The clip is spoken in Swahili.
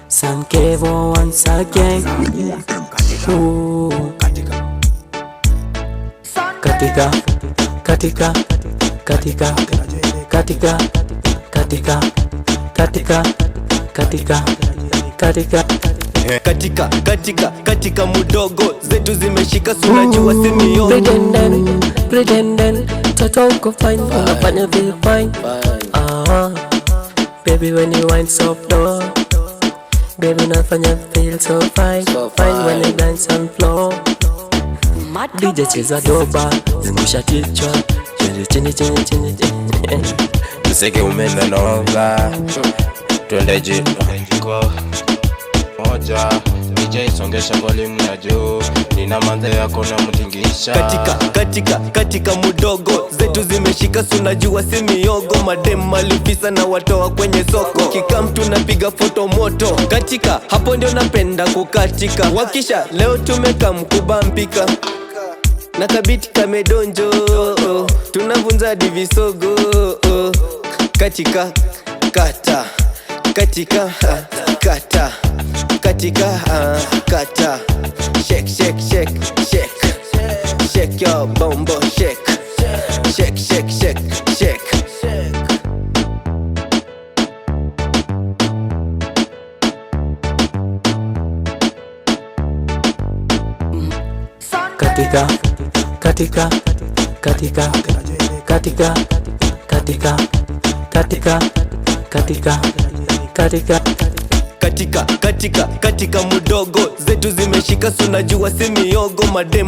Sankevo once again. Katika katika katika katika katika katika katika katika katika mudogo zetu zimeshika sunajua simio pretending toto uko fine unafanya feel fine. Baby when you wind soft door, baby unafanya feel so fine fine when you dance on floor. DJ cheza doba zungusha kichwa chini chini chini mseke umenenoga twende jino moja DJ songesha volume ya juu nina manze yako na mtingisha. Katika mudogo zetu zimeshika sunajua si miogo madem malifisa na watoa kwenye soko kikam tunapiga foto moto katika hapo ndio napenda kukatika wakisha leo tumekam kubampika na kabiti kamedonjo tunavunza divisogo katika kata katika kata katika kata shake shake shake shake shake your bombo shake shake shake shake shake katika katika katika katika katika katika katika katika mudogo zetu zimeshika sunajua si miogo madem